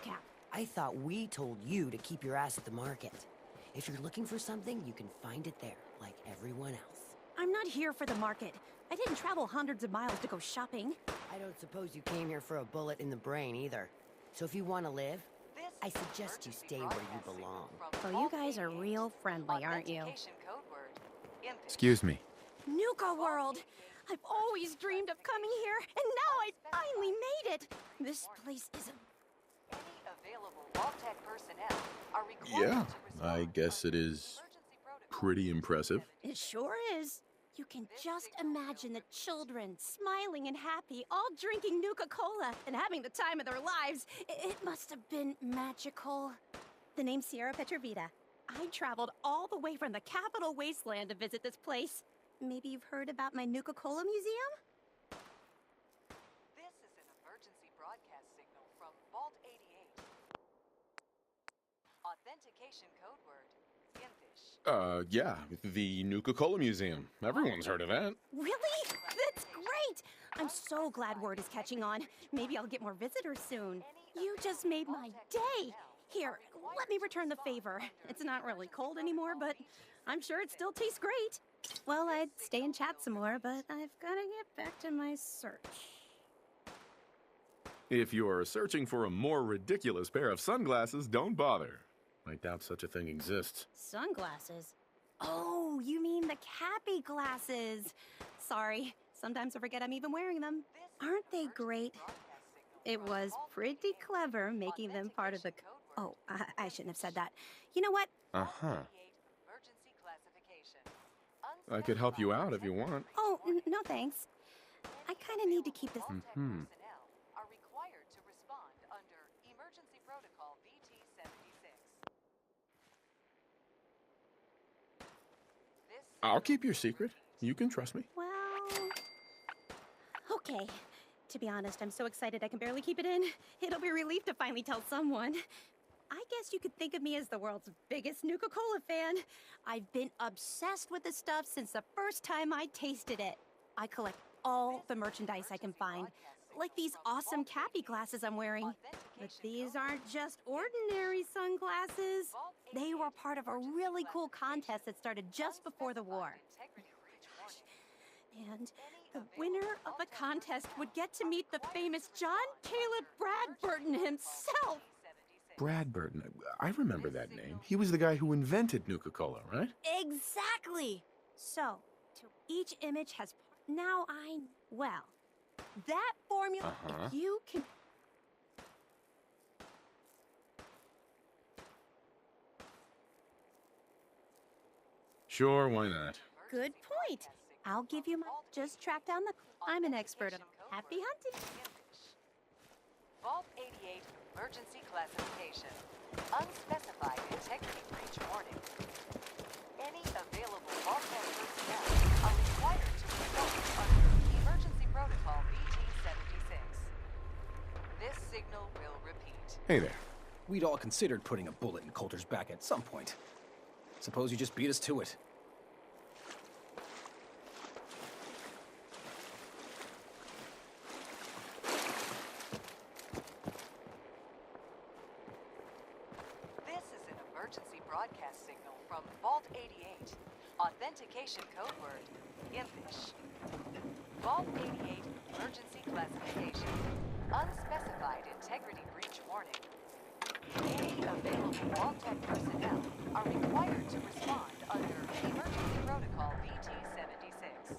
cap. I thought we told you to keep your ass at the market. If you're looking for something, you can find it there, like everyone else. I'm not here for the market. I didn't travel hundreds of miles to go shopping. I don't suppose you came here for a bullet in the brain either. So if you want to live, I suggest you stay where you belong. Oh, you guys are real friendly, aren't you? Excuse me. Nuka World! I've always dreamed of coming here, and now I finally made it! This place is a... Yeah, I guess it is pretty impressive. It sure is. You can just imagine the children, smiling and happy, all drinking Nuka-Cola and having the time of their lives. It must have been magical. The name's Sierra Petrovita. I traveled all the way from the capital wasteland to visit this place. Maybe you've heard about my Nuka-Cola museum? This is an emergency broadcast signal from Vault 88. Authentication code word, Impish. Yeah, the Nuka-Cola Museum. Everyone's heard of that. Really? That's great! I'm so glad word is catching on. Maybe I'll get more visitors soon. You just made my day! Here, let me return the favor. It's not really cold anymore, but I'm sure it still tastes great. Well, I'd stay and chat some more, but I've gotta get back to my search. If you're searching for a more ridiculous pair of sunglasses, don't bother. I doubt such a thing exists. Sunglasses? Oh, you mean the Cappy glasses. Sorry, sometimes I forget I'm even wearing them. Aren't they great? It was pretty clever making them part of the... Oh, I shouldn't have said that. You know what? Uh-huh. I could help you out if you want. Oh, no thanks. I kind of need to keep this... Mm-hmm. Are required to respond under Emergency Protocol VT-76. I'll keep your secret. You can trust me. Well... Okay. To be honest, I'm so excited I can barely keep it in. It'll be a relief to finally tell someone. I guess you could think of me as the world's biggest Nuka-Cola fan. I've been obsessed with this stuff since the first time I tasted it. I collect all the merchandise I can find, like these awesome Cappy glasses I'm wearing. But these aren't just ordinary sunglasses. They were part of a really cool contest that started just before the war. And the winner of the contest would get to meet the famous John Caleb Bradburton himself. Bradburton. I remember that name. He was the guy who invented Nuka-Cola, right? Exactly. So, to each image has... Now I... Well, that formula, if you can... Sure, why not? Good point. I'll give you my... Just track down the... I'm an expert on happy hunting. Vault 88 emergency classification. Unspecified integrity breach warning. Any available vault personnel are required to respond under Emergency Protocol VT-76. This signal will repeat. Hey there. We'd all considered putting a bullet in Coulter's back at some point. Suppose you just beat us to it. This is an emergency broadcast signal from Vault 88. Authentication code word, Impish. Vault 88 emergency classification. Unspecified integrity breach warning. Any available Vault-Tec personnel are required to respond under Emergency Protocol VT-76.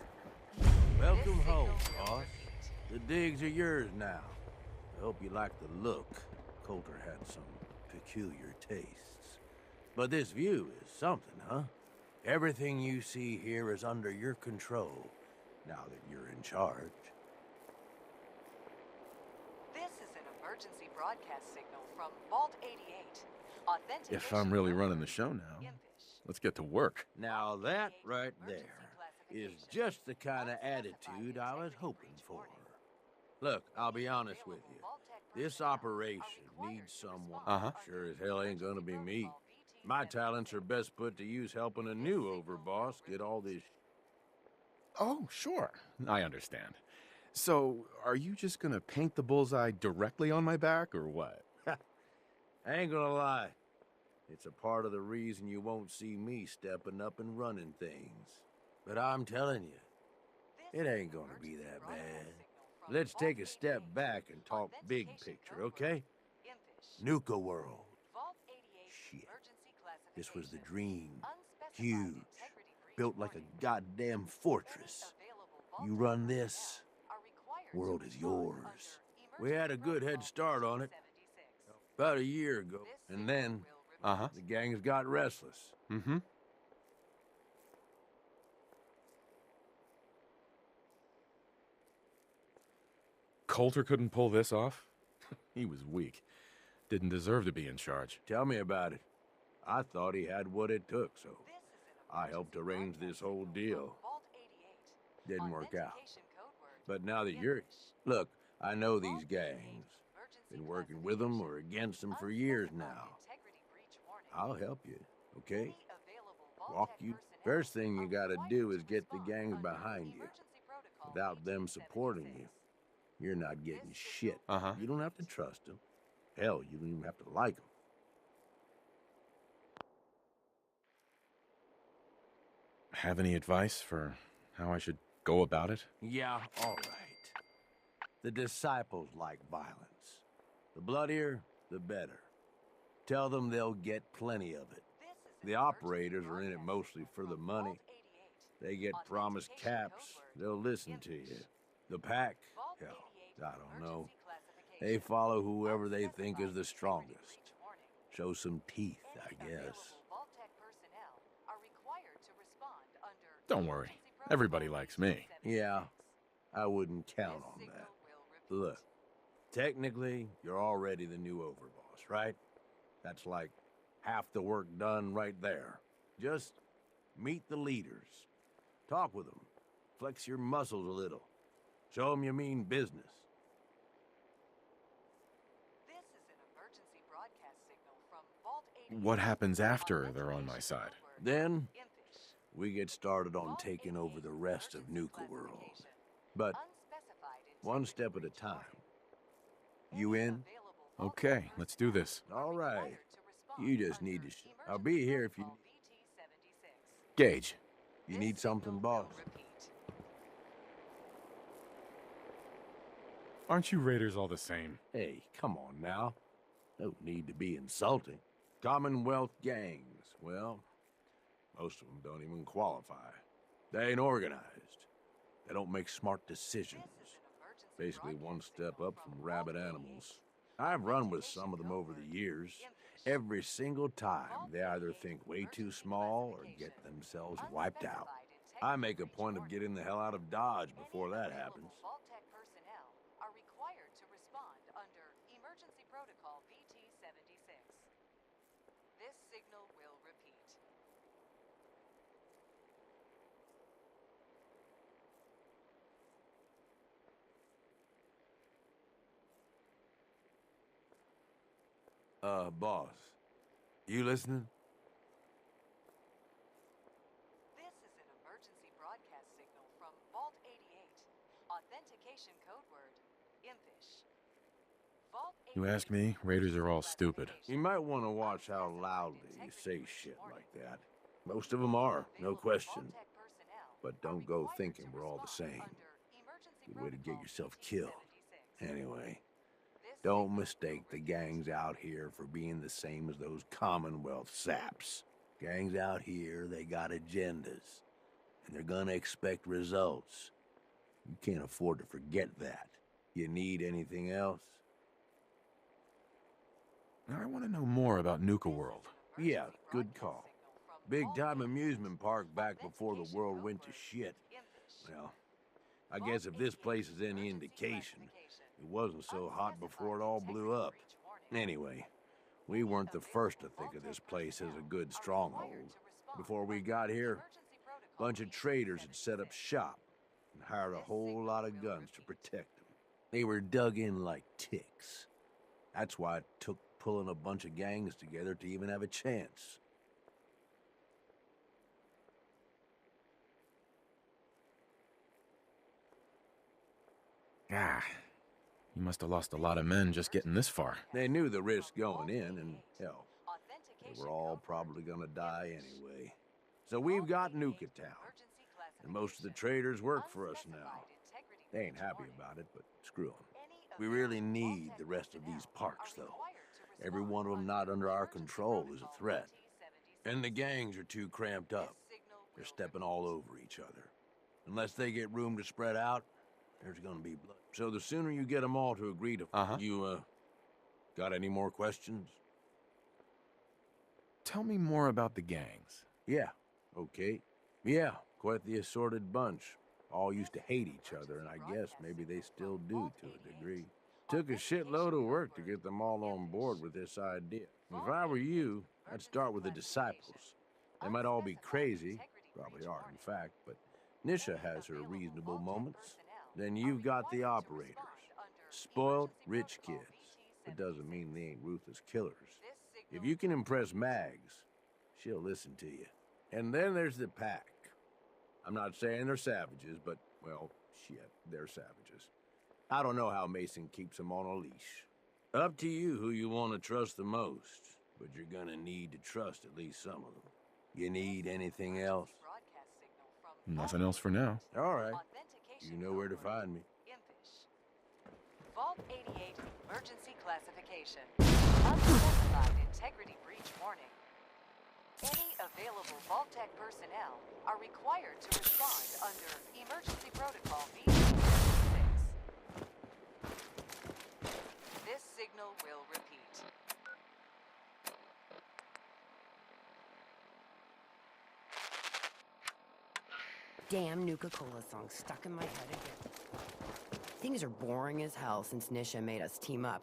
Welcome home, boss. The digs are yours now. I hope you like the look. Coulter had some peculiar tastes. But this view is something, huh? Everything you see here is under your control, now that you're in charge. This is an emergency broadcast signal from Vault 88. Authentication If I'm really running the show now, let's get to work. Now that right there is just the kind of attitude I was hoping for. Look, I'll be honest with you. This operation needs someone. Sure as hell ain't gonna be me. My talents are best put to use helping a new overboss get all this... Oh, sure. I understand. So, are you just gonna paint the bullseye directly on my back, or what? I ain't gonna lie. It's a part of the reason you won't see me stepping up and running things. But I'm telling you, it ain't gonna be that bad. Let's take a step back and talk big picture, okay? Nuka World. Shit. This was the dream. Huge. Built like a goddamn fortress. You run this, world is yours. We had a good head start on it. About a year ago. And then, the gangs got restless. Mm-hmm. Coulter couldn't pull this off? He was weak. Didn't deserve to be in charge. Tell me about it. I thought he had what it took, so I helped arrange this whole deal. Didn't work out. But now that you're... Look, I know these gangs. Been working with them or against them for years now. I'll help you, okay? Walk you. First thing you gotta do is get the gangs behind you. Without them supporting you, you're not getting shit. You don't have to trust them. Hell, you don't even have to like them. Have any advice for how I should go about it? Yeah, all right. The disciples like violence. The bloodier, the better. Tell them they'll get plenty of it. The operators are in it mostly for the money. They get promised caps, they'll listen to you. The pack, hell, I don't know. They follow whoever they think is the strongest. Show some teeth, I guess. Don't worry. Everybody likes me. Yeah, I wouldn't count on that. Look, technically, you're already the new overboss, right? That's like half the work done right there. Just meet the leaders. Talk with them. Flex your muscles a little. Show them you mean business. This is an emergency broadcast signal from Vault 88. What happens after they're on my side? Then, we get started on taking over the rest of Nuka World. But one step at a time. You in? Okay, let's do this. All right. You just need to... I'll be here if you... Gage. You need something, boss? Aren't you Raiders all the same? Hey, come on now. No need to be insulting. Commonwealth gangs, well, most of them don't even qualify. They ain't organized. They don't make smart decisions. Basically one step up from rabid animals. I've run with some of them over the years. Every single time, they either think way too small or get themselves wiped out. I make a point of getting the hell out of Dodge before that happens. Vault-Tec personnel are required to respond under Emergency Protocol VT-76. This signal will repeat. Boss, you listening? This is an emergency broadcast signal from Vault 88. Authentication code word, impish. Vault 88. You ask me, Raiders are all stupid. You might want to watch how loudly you say shit like that. Most of them are, no question. But don't go thinking we're all the same. Good way to get yourself killed. Anyway, don't mistake the gangs out here for being the same as those Commonwealth saps. Gangs out here, they got agendas. And they're gonna expect results. You can't afford to forget that. You need anything else? I want to know more about Nuka World. Yeah, good call. Big-time amusement park back before the world went to shit. Well, I guess if this place is any indication, it wasn't so hot before it all blew up. Anyway, we weren't the first to think of this place as a good stronghold. Before we got here, a bunch of traders had set up shop and hired a whole lot of guns to protect them. They were dug in like ticks. That's why it took pulling a bunch of gangs together to even have a chance. Ah, You must have lost a lot of men just getting this far. They knew the risk going in, and hell, they were all probably gonna die anyway. So we've got Nuka Town, and most of the traders work for us now. They ain't happy about it, but screw them. We really need the rest of these parks, though. Every one of them not under our control is a threat. And the gangs are too cramped up. They're stepping all over each other. Unless they get room to spread out, there's gonna be blood. So the sooner you get them all to agree to... You, got any more questions? Tell me more about the gangs. Yeah, okay. Yeah, quite the assorted bunch. All used to hate each other, and I guess maybe they still do to a degree. Took a shitload of work to get them all on board with this idea. If I were you, I'd start with the disciples. They might all be crazy, probably are in fact, but Nisha has her reasonable moments. Then you've got the operators. Spoiled, rich kids. It doesn't mean they ain't ruthless killers. If you can impress Mags, she'll listen to you. And then there's the pack. I'm not saying they're savages, but, well, shit, they're savages. I don't know how Mason keeps them on a leash. Up to you who you want to trust the most, but you're gonna need to trust at least some of them. You need anything else? Nothing else for now. All right. You know where to find me. Vault 88 emergency classification. Unspecified integrity breach warning. Any available Vault Tech personnel are required to respond under Emergency Protocol V6. This signal will repeat. Damn Nuka-Cola song stuck in my head again. Things are boring as hell since Nisha made us team up.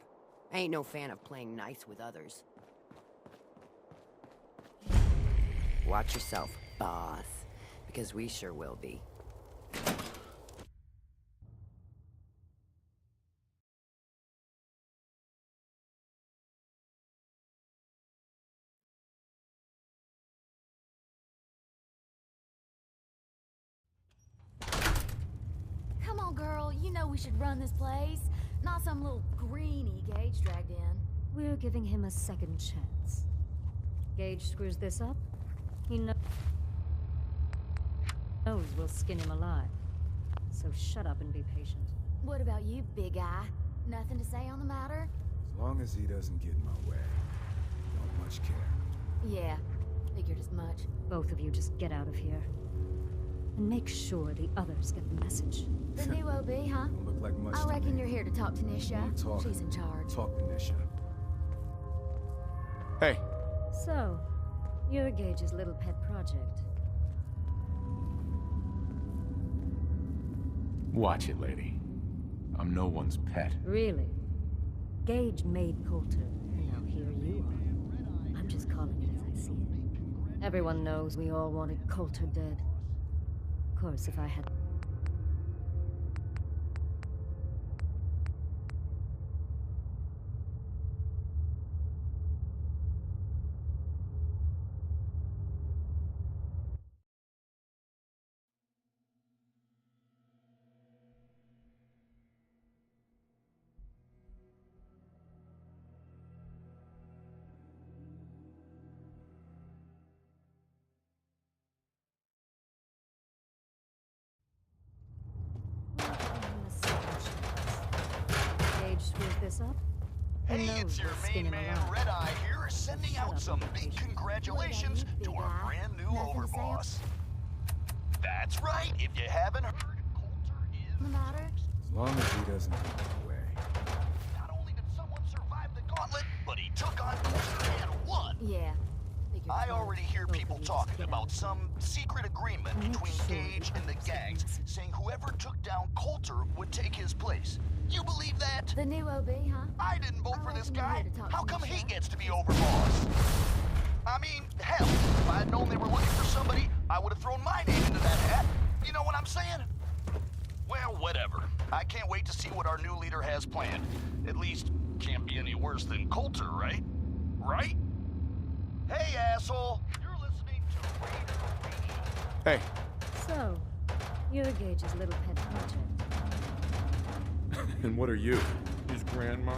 I ain't no fan of playing nice with others. Watch yourself, boss, because we sure will be. Come on, girl. You know we should run this place. Not some little greenie Gage dragged in. We're giving him a second chance. Gage screws this up, he knows we'll skin him alive. So shut up and be patient. What about you, big guy? Nothing to say on the matter? As long as he doesn't get in my way, don't much care. Yeah, figured as much. Both of you just get out of here. And make sure the others get the message. The new OB, huh? Don't look like much I to reckon me. you're here to talk to Nisha. Talk. She's in charge. Talk to Nisha. Hey, So, you're Gage's little pet project. watch it, lady. I'm no one's pet. Really? Gage made Coulter, and now here you are. I'm just calling it as I see it. Everyone knows we all wanted Coulter dead. Of course, if I had... Gage screws this up? Who Hey, knows it's your we'll skin main him man, alive. Red Eye here, sending Shut out up, some you big patient. congratulations What to about you, our big brand new guy? Nothing to say? overboss. That's right, if you haven't heard, Coulter is... The matter? As long as he doesn't get in my way. Not only did someone survive the gauntlet, but he took on Coulter and won. Yeah. Figured I so. already hear Both people of you just talking get about out. some secret agreement Make between sure Gage the and the others get gangs, the message. saying whoever took down Coulter would take his place. You believe that? The new OB, huh? I didn't vote I for this reckon you're guy. here to talk How to come me, he Chef. gets to be overboss? I mean, hell, if I had known they were looking for somebody, I would have thrown my name into that hat. You know what I'm saying? Well, whatever. I can't wait to see what our new leader has planned. At least, can't be any worse than Coulter, right? Right? Hey, asshole! You're listening to Raider Radio. Hey, So, you're Gage's little pet project. and what are you? Grandma?